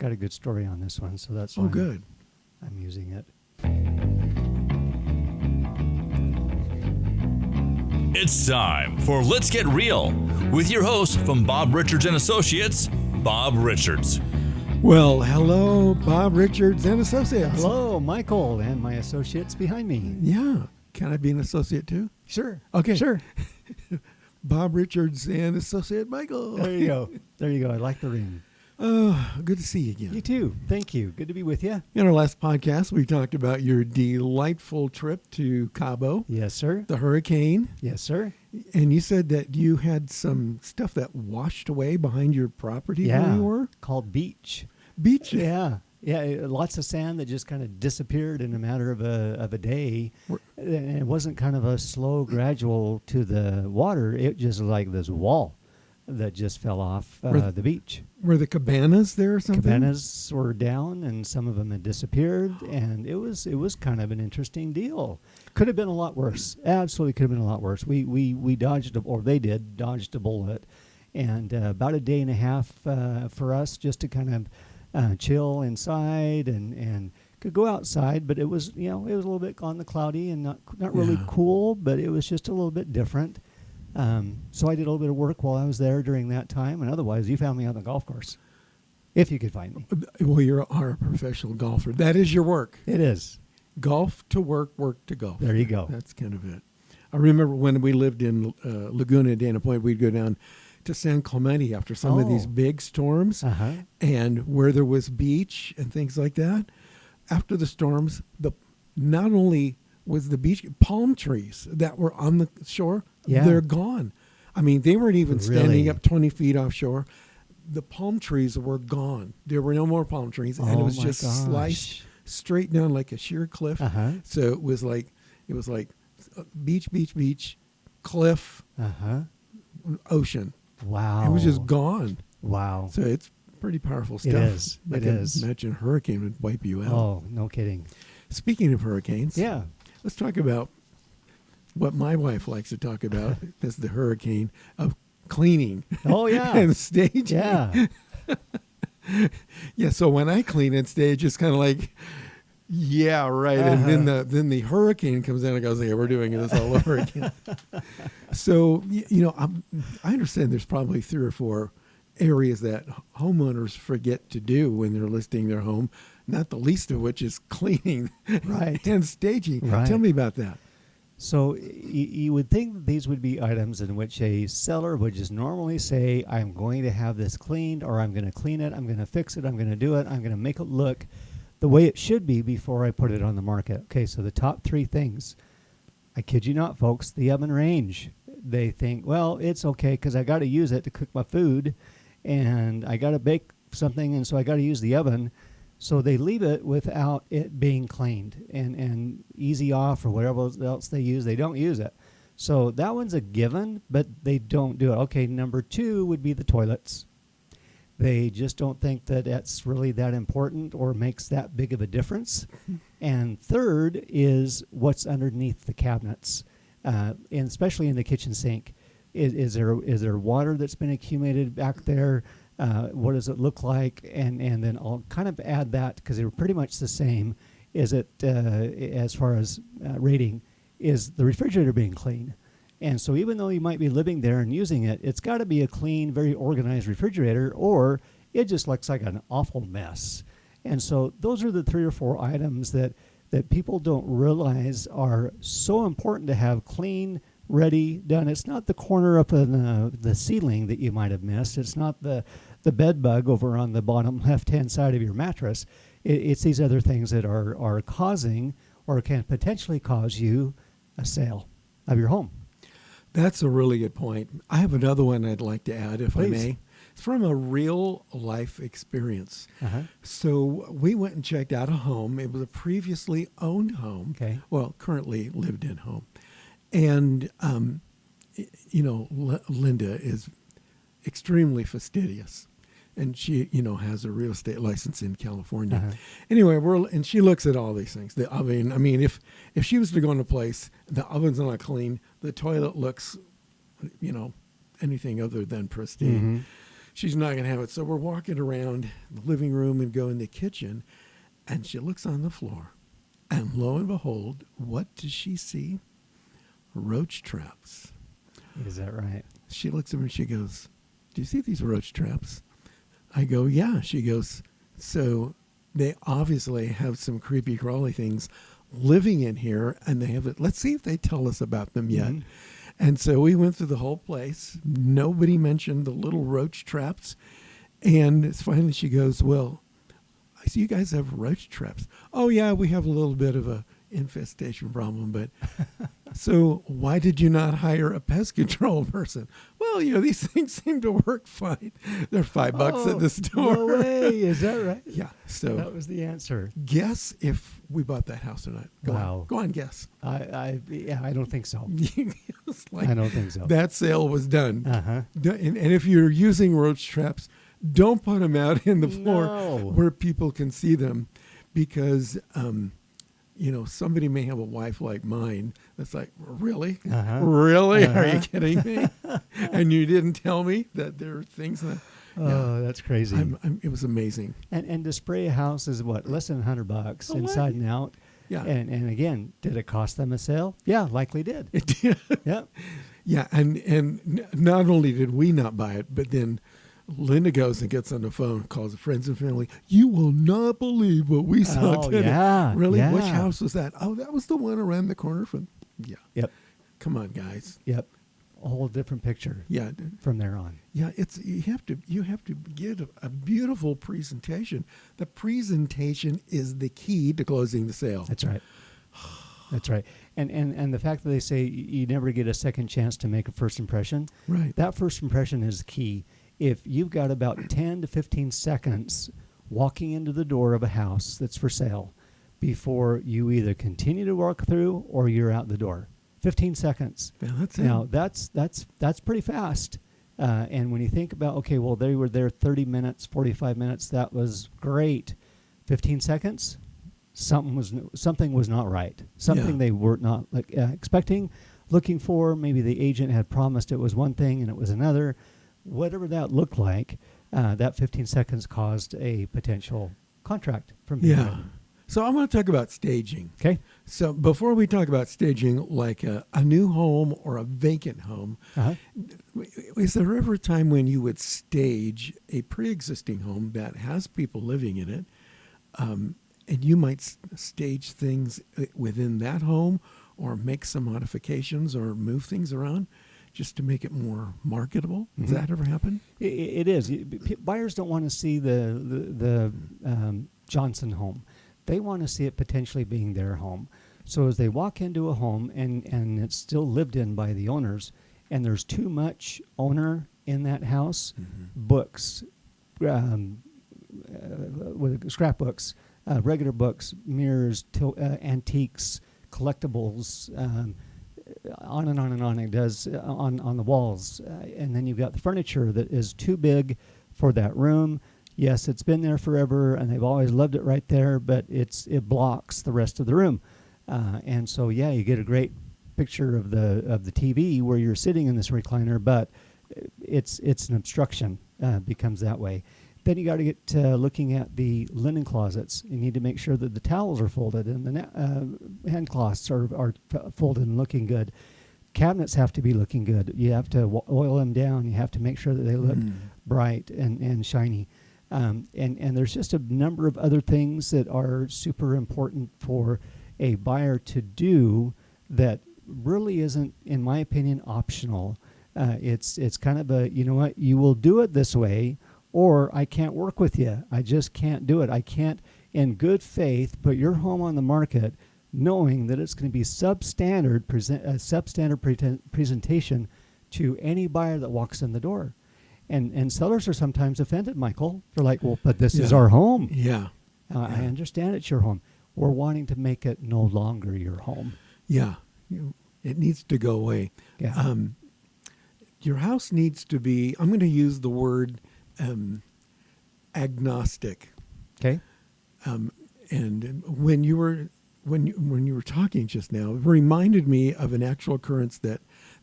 got a good story on this one, so that's Oh, why good. I'm using it. It's time for Let's Get Real with your host from Bob Richards and Associates, Bob Richards. Well, hello, Bob Richards and Associates. Hello, Michael, and my associates behind me. Yeah. Can I be an associate too? Sure. Okay. Sure. Bob Richards and Associate Michael. There you go. There you go. I like the ring. Oh, good to see you again. You too. Thank you. Good to be with you. In our last podcast, we talked about your delightful trip to Cabo, Yes, sir. the hurricane, Yes, sir. and you said that you had some stuff that washed away behind your property where Yeah. you were. Called beach. Beach. Yeah. Yeah, lots of sand that just kind of disappeared in a matter of a day. And it wasn't kind of a slow, gradual to the water. It just like this wall that just fell off the beach. Were the cabanas there or something? Cabanas were down, and some of them had disappeared, and it was kind of an interesting deal. Could have been a lot worse. Absolutely could have been a lot worse. We dodged, or they dodged a bullet, and about a day and a half for us just to kind of chill inside and could go outside, but it was it was a little bit on the cloudy and not really Yeah. cool, but it was just a little bit different. So I did a little bit of work while I was there during that time, and otherwise you found me on the golf course, if you could find me. Well, you are a professional golfer. That is your work. It is. Golf to work, work to golf. There you go. That's kind of it. I remember when we lived in Laguna, Dana Point, we'd go down to San Clemente after some of these Oh. big storms, Uh-huh. and where there was beach and things like that. After the storms, not only was the beach, palm trees that were on the shore, Yeah. they're gone. I mean, they weren't even standing Really? up 20 feet offshore. The palm trees were gone. There were no more palm trees, and it Oh was my just gosh. sliced straight down like a sheer cliff. Uh-huh. So it was like beach, beach, beach, cliff, Uh-huh. ocean. Wow. It was just gone. Wow. So it's pretty powerful stuff. is. I It can is. imagine a hurricane would wipe you out. Oh, no kidding. Speaking of hurricanes, Yeah. let's talk about what my wife likes to talk about. Is the hurricane of cleaning Oh, yeah. and staging. Yeah. Yeah, so when I clean and stage, it's kind of like, yeah, right. And then the hurricane comes in and goes, yeah, we're doing this all over again. So, I understand there's probably 3 or 4 areas that homeowners forget to do when they're listing their home, not the least of which is cleaning Right. and staging. Right. Tell me about that. So you would think that these would be items in which a seller would just normally say, I'm going to have this cleaned, or I'm going to clean it, I'm going to fix it, I'm going to do it, I'm going to make it look the way it should be before I put it on the market. Okay, so the top 3 things, I kid you not, folks, the oven range. They think, well, it's okay because I got to use it to cook my food, and I got to bake something, and so I got to use the oven. So they leave it without it being cleaned and easy off or whatever else they use. They don't use it. So that one's a given, but they don't do it. Okay, number 2 would be the toilets. They just don't think that that's really that important or makes that big of a difference. And third is what's underneath the cabinets, and especially in the kitchen sink. Is there water that's been accumulated back there? What does it look like? And then I'll kind of add that because they're pretty much the same. Is it as far as rating? Is the refrigerator being clean? And so even though you might be living there and using it, it's got to be a clean, very organized refrigerator, or it just looks like an awful mess. And so those are the 3 or 4 items that people don't realize are so important to have clean, ready, done. It's not the corner up in the ceiling that you might have missed. It's not the bed bug over on the bottom left-hand side of your mattress. It's these other things that are causing or can potentially cause you a sale of your home. That's a really good point. I have another one I'd like to add, if Please. I may. It's from a real life experience. Uh-huh. So we went and checked out a home. It was a previously owned home. Okay. Well, currently lived in home. And, Linda is extremely fastidious. And she, has a real estate license in California. Uh-huh. Anyway, and she looks at all these things. The oven, I mean, if she was to go in a place, the oven's not clean, the toilet looks, anything other than pristine. Mm-hmm. she's not going to have it. So we're walking around the living room and go in the kitchen, and she looks on the floor. And lo and behold, what does she see? Roach traps. Is that right? She looks at me and she goes, "Do you see these roach traps?" I go, "Yeah." She goes, "So they obviously have some creepy crawly things living in here, and they have it. Let's see if they tell us about them yet." Mhm. And so we went through the whole place. Nobody mentioned the little roach traps. And finally she goes, "Well, I see you guys have roach traps." "Oh, yeah, we have a little bit of a infestation problem, but..." "So why did you not hire a pest control person?" "Well, these things seem to work fine. They're $5 at the store." No way. Is that right? Yeah. So That was the answer. guess if we bought that house or not. Wow. Go on, guess. I don't think so. It's like I don't think so. that sale was done. Uh-huh. And if you're using roach traps, don't put them out in the floor No. where people can see them, because somebody may have a wife like mine that's like, "Really? Uh-huh. Really? Are you Uh-huh. kidding me?" And you didn't tell me that there are things that... Oh, that's crazy. It was amazing. And to spray a house is what, less than $100 Oh, inside and out. Yeah. And again, did it cost them a sale? Yeah, likely did. It did. Yep. Yeah, and not only did we not buy it, but then Linda goes and gets on the phone, calls friends and family. "You will not believe what we saw Oh, today." yeah, Really? yeah. Which house was that? "Oh, that was the one around the corner from..." Yeah. Yep. Come on, guys. Yep. A whole different picture Yeah. from there on. Yeah, you have to get a beautiful presentation. The presentation is the key to closing the sale. That's right. That's right. And the fact that they say you never get a second chance to make a first impression, Right. that first impression is key. If you've got about 10 to 15 seconds walking into the door of a house that's for sale before you either continue to walk through or you're out the door, 15 seconds. Yeah, that's it. Now, that's pretty fast. And when you think about, okay, well, they were there 30 minutes, 45 minutes, that was great. 15 seconds, something was not right. Something Yeah. they were not expecting, looking for. Maybe the agent had promised it was one thing and it was another. Whatever that looked like, that 15 seconds caused a potential contract from being Yeah. made. So I want to talk about staging. Okay. So before we talk about staging, like a new home or a vacant home, Uh-huh. is there ever a time when you would stage a pre-existing home that has people living in it, and you might stage things within that home, or make some modifications or move things around just to make it more marketable? Does Mhm. that ever happen? It is. Buyers don't want to see the Johnson home. They want to see it potentially being their home. So as they walk into a home and it's still lived in by the owners, and there's too much owner in that house, books, scrapbooks, regular books, mirrors, antiques, collectibles, on and on and on it does on the walls. And then you've got the furniture that is too big for that room. Yes, it's been there forever and they've always loved it right there, but it blocks the rest of the room. And so, yeah, you get a great picture of the TV where you're sitting in this recliner, but it's an obstruction, becomes that way. Then you got to get looking at the linen closets. You need to make sure that the towels are folded and the hand cloths are folded and looking good. Cabinets have to be looking good. You have to oil them down. You have to make sure that they look bright and shiny. And there's just a number of other things that are super important for a buyer to do that really isn't, in my opinion, optional. It's kind of a, you know what, you will do it this way, or I can't work with you. I just can't do it. I can't, in good faith, put your home on the market knowing that it's going to be substandard presentation to any buyer that walks in the door. And sellers are sometimes offended, Michael. They're like, well, but this is our home. Yeah. I understand it's your home. We're wanting to make it no longer your home. Yeah. It needs to go away. Yeah. Your house needs to be, I'm going to use the word agnostic. Okay. And when you were talking just now, it reminded me of an actual occurrence that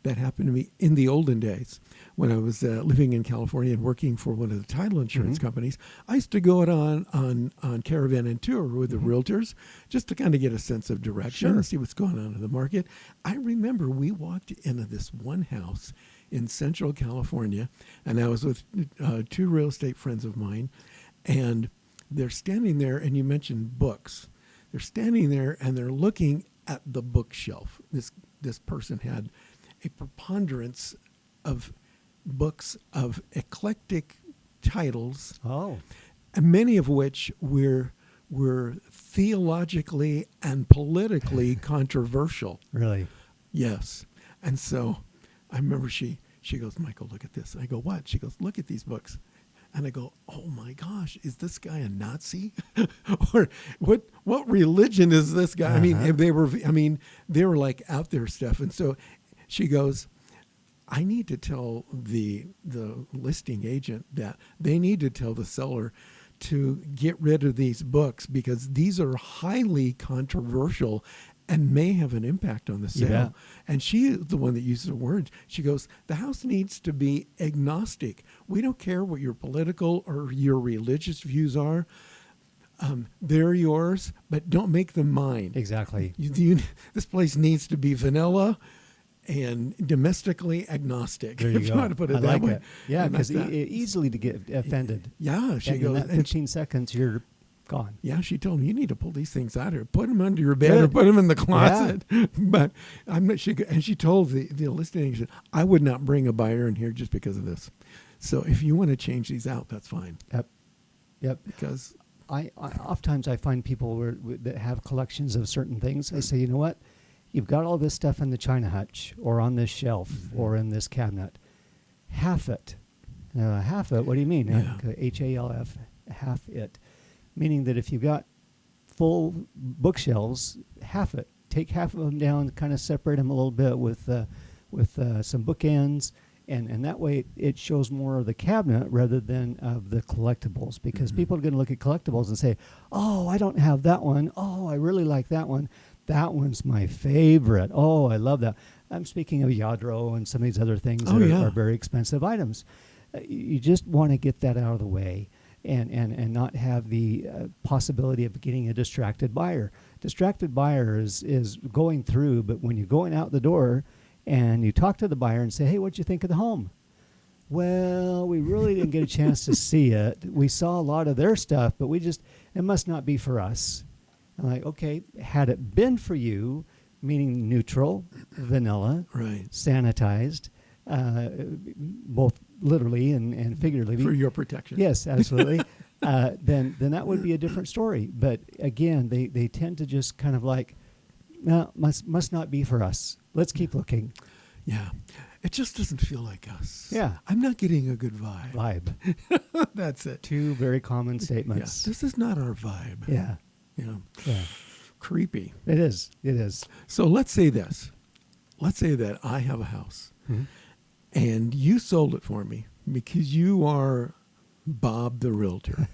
that happened to me in the olden days when I was living in California and working for one of the title insurance companies. I used to go out on caravan and tour with the realtors just to kind of get a sense of direction and see what's going on in the market. I remember we walked into this one house in Central California, and I was with two real estate friends of mine, and they're standing there, and you mentioned books. They're standing there, and they're looking at the bookshelf. This person had a preponderance of books of eclectic titles, and many of which were theologically and politically controversial. Really? Yes. And so I remember she goes, Michael, look at this. I go, what? She goes, look at these books. And I go, oh my gosh, is this guy a Nazi? Or what religion is this guy? I mean, they were like out there stuff. And so she goes, I need to tell the listing agent that they need to tell the seller to get rid of these books because these are highly controversial and may have an impact on the sale. Yeah. And she is the one that used the word. She goes, the house needs to be agnostic. We don't care what your political or your religious views are. They're yours, but don't make them mine. Exactly. This place needs to be vanilla and domestically agnostic. There you if go. you want to put it I that like way. it. Yeah, And because that's that. easily to get offended. Yeah, she And goes, in that and 15 seconds, you're gone. yeah, she told me, you need to pull these things out here, put them under your bed or Good. put them in the closet. But I'm not, and she told the listing agent, I would not bring a buyer in here just because of this. So if you want to change these out, that's fine. Yep. Because I oftentimes I find people that have collections of certain things. I say, you know what? You've got all this stuff in the china hutch or on this shelf or in this cabinet. Half it. Half it? What do you mean? Yeah. HALF, half it. Meaning that if you've got full bookshelves, half it. Take half of them down, kind of separate them a little bit with some bookends, and that way it shows more of the cabinet rather than of the collectibles. Because people are going to look at collectibles and say, "Oh, I don't have that one. Oh, I really like that one. That one's my favorite. Oh, I love that." I'm speaking of Yadro and some of these other things that are very expensive items. You just want to get that out of the way. And not have the possibility of getting a distracted buyer. Distracted buyer is going through, but when you're going out the door and you talk to the buyer and say, hey, what'd you think of the home? Well, we really didn't get a chance to see it. We saw a lot of their stuff, but it must not be for us. I'm like, okay, had it been for you, meaning neutral, vanilla, sanitized, both literally and figuratively. for your protection. Yes, absolutely. Then that would be a different story. But again, they tend to just kind of like, no, must not be for us. Let's keep looking. Yeah. It just doesn't feel like us. Yeah. I'm not getting a good vibe. That's it. Two very common Yeah. statements. This is not our vibe. Yeah. Yeah. Yeah. Creepy. It is. It is. So let's say this. Let's say that I have a house and you sold it for me because you are Bob the realtor.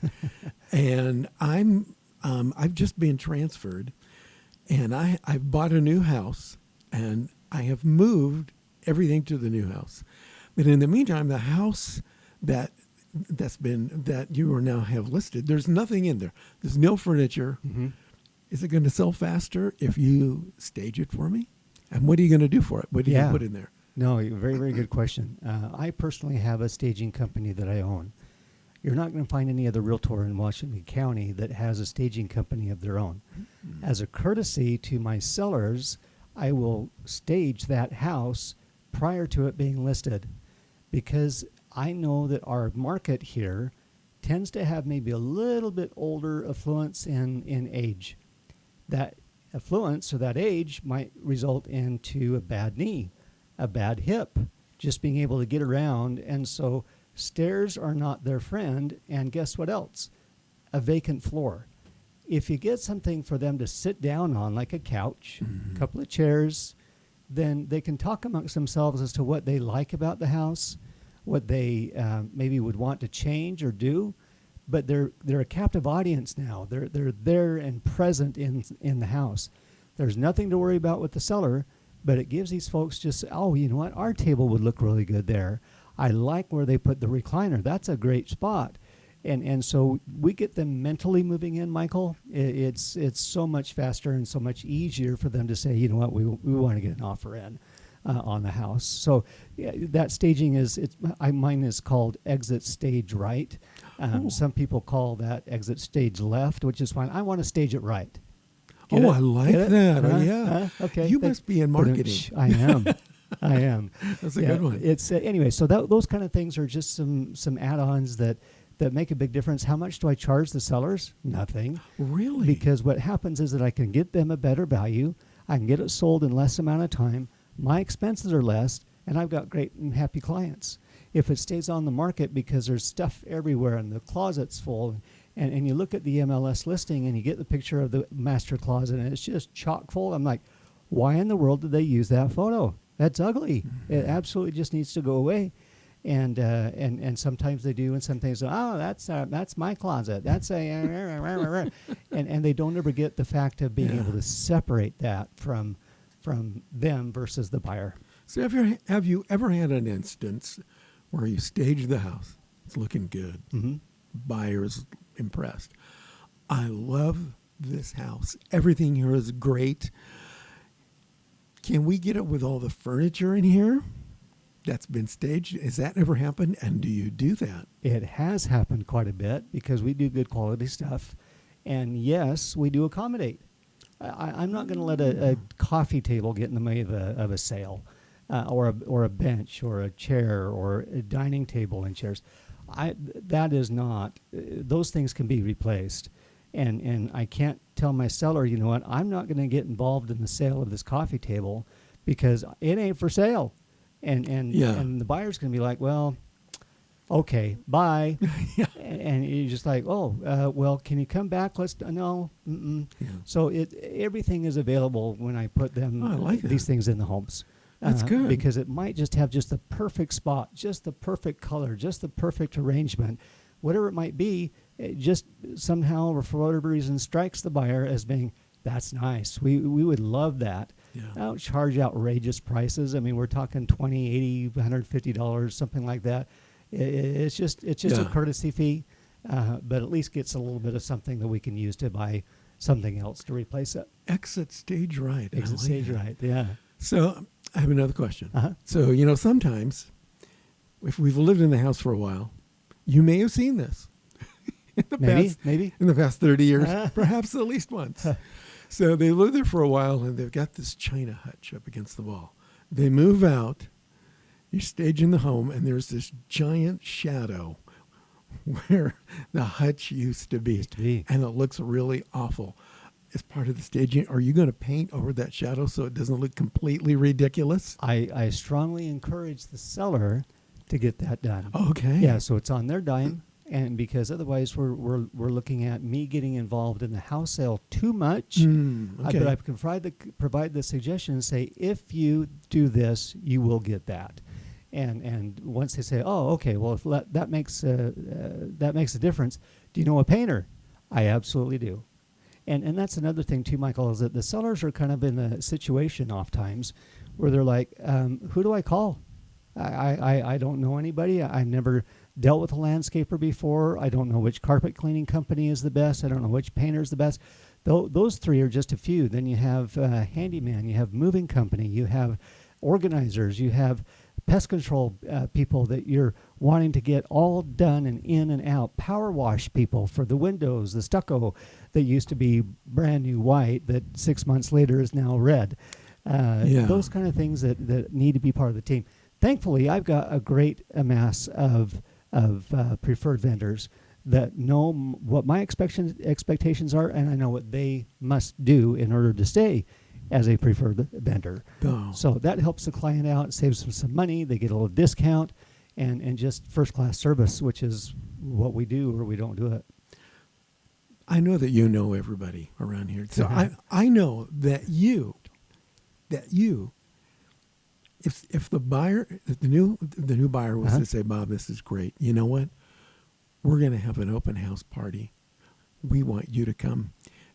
And I've just been transferred and I've bought a new house and I have moved everything to the new house. But in the meantime, the house that you are now have listed, there's nothing in there. There's no furniture. Is it going to sell faster if you stage it for me? And what are you going to do for it? What do you put in there? No, very, very good question. I personally have a staging company that I own. You're not going to find any other realtor in Washington County that has a staging company of their own. As a courtesy to my sellers, I will stage that house prior to it being listed because I know that our market here tends to have maybe a little bit older affluence in age. That affluence or that age might result into a bad knee, a bad hip, just being able to get around. And so stairs are not their friend. And guess what else? A vacant floor. If you get something for them to sit down on, like a couch, a couple of chairs, then they can talk amongst themselves as to what they like about the house, what they maybe would want to change or do. But they're a captive audience now. They're there and present in the house. There's nothing to worry about with the seller but it gives these folks just, oh, you know what, our table would look really good there. I like where they put the recliner. That's a great spot. And so we get them mentally moving in, Michael. It's so much faster and so much easier for them to say, you know what, we want to get an offer in on the house. So that staging mine is called exit stage right. Some people call that exit stage left, which is fine. I want to stage it right. Get it? I like Get it? that. Yeah. Okay. You must be in marketing. I am. I am. That's a good one. It's anyway. So those kind of things are just some add-ons that make a big difference. How much do I charge the sellers? Nothing. Really? Because what happens is that I can get them a better value. I can get it sold in less amount of time. My expenses are less, and I've got great and happy clients. If it stays on the market because there's stuff everywhere and the closet's full, and you look at the MLS listing and you get the picture of the master closet and it's just chock full, I'm like, why in the world did they use that photo? That's ugly. Mm-hmm. It absolutely just needs to go away. And sometimes they do, and sometimes that's my closet. That's a and they don't ever get the fact of being able to separate that from them versus the buyer. So have you ever had an instance where you staged the house? It's looking good. Mm-hmm. Buyer's impressed. I love this house. Everything here is great. Can we get it with all the furniture in here that's been staged? Has that ever happened? And do you do that? It has happened quite a bit because we do good quality stuff. And yes, we do accommodate. I'm not going to let a coffee table get in the way of a sale, or a bench or a chair or a dining table and chairs. That is not. Those things can be replaced, and I can't tell my seller, you know what, I'm not going to get involved in the sale of this coffee table because it ain't for sale, and the buyer's going to be like, well, okay, bye. Yeah. And you're just like, well, can you come back? No. Mm-mm. Yeah. So everything is available when I put these things in the homes. That's good. Because it might just have just the perfect spot, just the perfect color, just the perfect arrangement. Whatever it might be, it just somehow or for whatever reason strikes the buyer as being, that's nice. We would love that. Yeah. I don't charge outrageous prices. I mean, we're talking $20, $80, $150, something like that. It's just a courtesy fee, but at least gets a little bit of something that we can use to buy something else to replace it. Exit stage right. Exit stage right, yeah. So I have another question. Uh-huh. So, sometimes if we've lived in the house for a while, you may have seen this in the past 30 years, perhaps at least once. So they live there for a while and they've got this china hutch up against the wall. They move out. You're staging the home, and there's this giant shadow where the hutch used to be. And it looks really awful. As part of the staging, are you going to paint over that shadow so it doesn't look completely ridiculous? I strongly encourage the seller to get that done. Okay. Yeah, so it's on their dime, and because otherwise we're looking at me getting involved in the house sale too much. Okay. But I can provide the suggestion and say, if you do this, you will get that. And once they say, oh, okay, well, if that makes a difference. Do you know a painter? I absolutely do. And that's another thing too, Michael, is that the sellers are kind of in a situation oftentimes where they're like, who do I call? I don't know anybody. I've never dealt with a landscaper before. I don't know which carpet cleaning company is the best. I don't know which painter is the best. Those three are just a few. Then you have handyman, you have moving company, you have organizers, you have pest control people that you're wanting to get all done and in and out. Power wash people for the windows, the stucco that used to be brand new white that 6 months later is now red. Those kind of things that need to be part of the team. Thankfully, I've got a great amass of preferred vendors that know what my expectations are, and I know what they must do in order to stay as a preferred vendor. Oh. So that helps the client out, saves them some money, they get a little discount, and just first-class service, which is what we do or we don't do it. I know that you know everybody around here. So I know that you, if the new buyer was to say, Bob, this is great. You know what? We're going to have an open house party. We want you to come.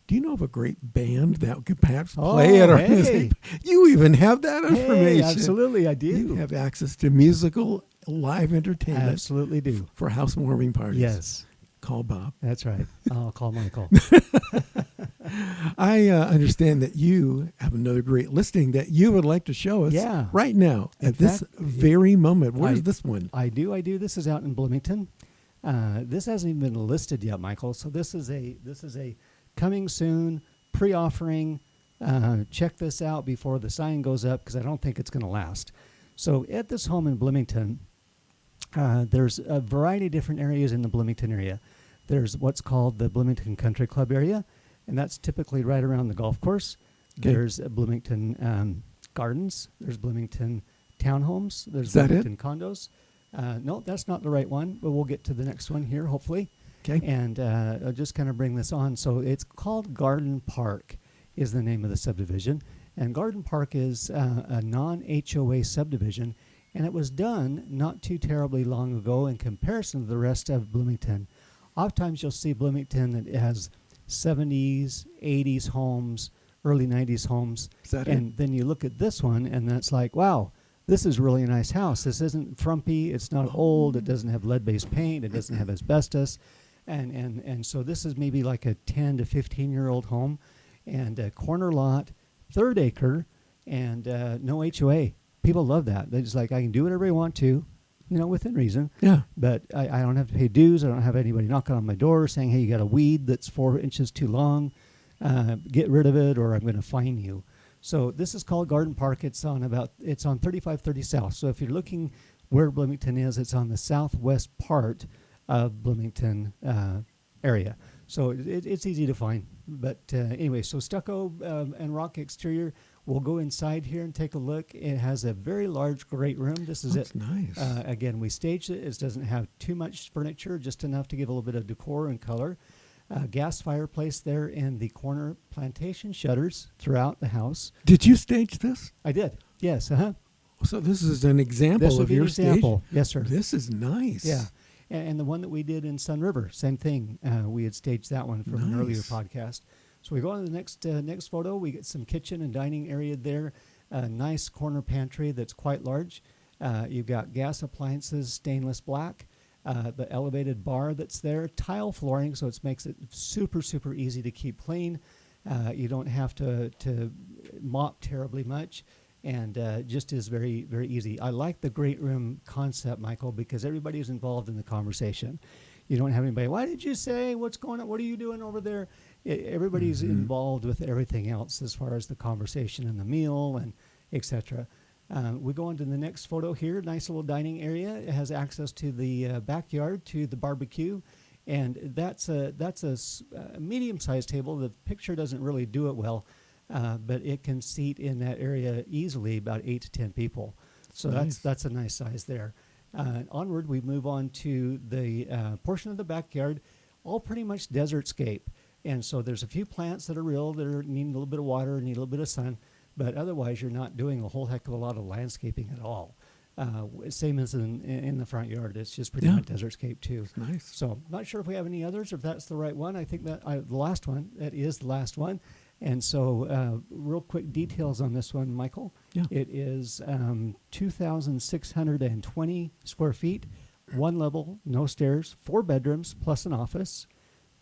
Do you know of a great band that could perhaps play at our hey. music? You even have that information. Hey, absolutely, I do. You have access to musical live entertainment. Absolutely do. For housewarming parties. Yes, Call Bob. that's right. I'll call Michael. I understand that you have another great listing that you would like to show us Yeah. right now In at this fact, very moment. Where's I- this one? I do. This is out in Bloomington. This hasn't even been listed yet, Michael. So this is a coming soon pre-offering. Check this out before the sign goes up because I don't think it's going to last. So at this home in Bloomington, there's a variety of different areas in the Bloomington area. There's what's called the Bloomington Country Club area, and that's typically right around the golf course. Okay. There's Bloomington Gardens. There's Bloomington Townhomes. There's Is that it? Bloomington Condos. No, that's not the right one, but we'll get to the next one here, hopefully. Okay. And I'll just kind of bring this on. So it's called Garden Park is the name of the subdivision. And Garden Park is a non-HOA subdivision. And it was done not too terribly long ago in comparison to the rest of Bloomington. Oftentimes you'll see Bloomington that has 70s, 80s homes, early 90s homes. Is that And then you look at this one and that's like, wow, this is really a nice house. This isn't frumpy. It's not old. It doesn't have lead-based paint. It doesn't have asbestos. And so this is maybe like a 10 to 15-year-old home and a corner lot, third acre, and no HOA. People love that. They're just like, I can do whatever I want to, within reason. Yeah. But I don't have to pay dues. I don't have anybody knocking on my door saying, hey, you got a weed that's 4 inches too long. Get rid of it or I'm going to fine you. So this is called Garden Park. It's on 3530 South. So if you're looking where Bloomington is, it's on the southwest part of Bloomington area. So it's easy to find. But anyway, so stucco and rock exterior. We'll go inside here and take a look. It has a very large great room. This is That's it. nice. Again, we staged it. It doesn't have too much furniture, just enough to give a little bit of decor and color. Gas fireplace there in the corner, plantation shutters throughout the house. Did you stage this? I did. Yes. So this is an example This would of be your an example. stage. Yes, sir. This is nice. Yeah. And the one that we did in Sun River, same thing. We had staged that one from an earlier Nice. podcast. So we go on to the next photo. We get some kitchen and dining area there. A nice corner pantry that's quite large. You've got gas appliances, stainless black. The elevated bar that's there, tile flooring, so it makes it super, super easy to keep clean. You don't have to mop terribly much, and just is very, very easy. I like the great room concept, Michael, because everybody is involved in the conversation. You don't have anybody, why did you say, what's going on, what are you doing over there? Everybody's involved with everything else as far as the conversation and the meal and etc. We go on to the next photo here. Nice little dining area. It has access to the backyard, to the barbecue, and that's a medium-sized table. The picture doesn't really do it well, but it can seat in that area easily about 8 to 10 people. So Nice. that's a nice size there. Onward, we move on to the portion of the backyard, all pretty much desertscape. And so there's a few plants that are real, that are need a little bit of water, need a little bit of sun. But otherwise, you're not doing a whole heck of a lot of landscaping at all. Same as in the front yard. It's just pretty Yeah. much desertscape too. It's nice. So not sure if we have any others, or if that's the right one. I think that the last one, that is the last one. And so real quick details on this one, Michael. Yeah. It is 2,620 square feet, one level, no stairs, 4 bedrooms plus an office,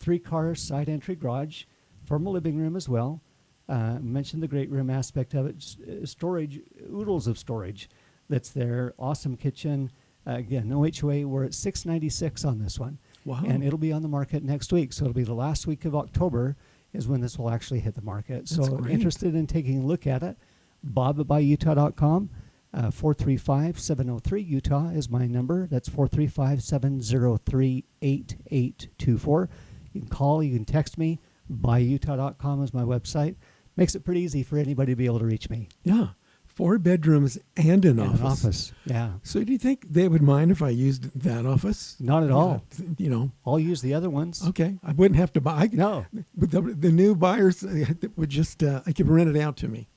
3-car side entry garage, formal living room as well. Mentioned the great room aspect of it. Storage, oodles of storage that's there. Awesome kitchen. Again, no HOA. We're at $696 on this one. Wow. And it'll be on the market next week. So it'll be the last week of October is when this will actually hit the market. That's So great. interested in taking a look at it, bob@buyutah.com. 435-703-UTAH is my number. That's 435-703-8824. You can call, you can text me. Buyutah.com is my website. Makes it pretty easy for anybody to be able to reach me. Yeah. 4 bedrooms and an And office. an office. Yeah. So do you think they would mind if I used that office? Not at all. Yeah, I'll use the other ones. Okay. I wouldn't have to buy. No. But the new buyers would just, I could rent it out to me.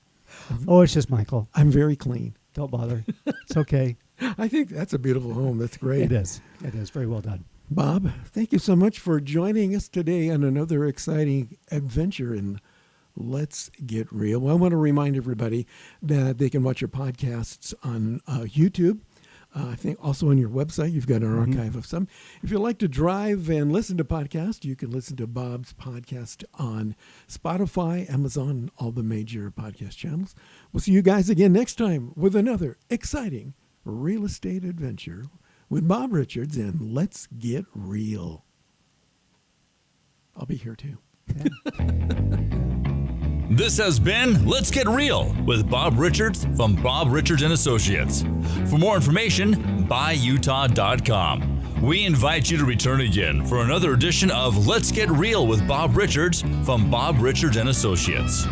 Oh, it's just Michael. I'm very clean. Don't bother. It's okay. I think that's a beautiful home. That's great. It is. It is. Very well done. Bob, thank you so much for joining us today on another exciting adventure in Let's Get Real. Well, I want to remind everybody that they can watch your podcasts on YouTube. I think also on your website, you've got an archive of some. If you like to drive and listen to podcasts, you can listen to Bob's podcast on Spotify, Amazon, all the major podcast channels. We'll see you guys again next time with another exciting real estate adventure with Bob Richards and Let's Get Real. I'll be here too. This has been Let's Get Real with Bob Richards from Bob Richards and Associates. For more information, buyutah.com. We invite you to return again for another edition of Let's Get Real with Bob Richards from Bob Richards and Associates.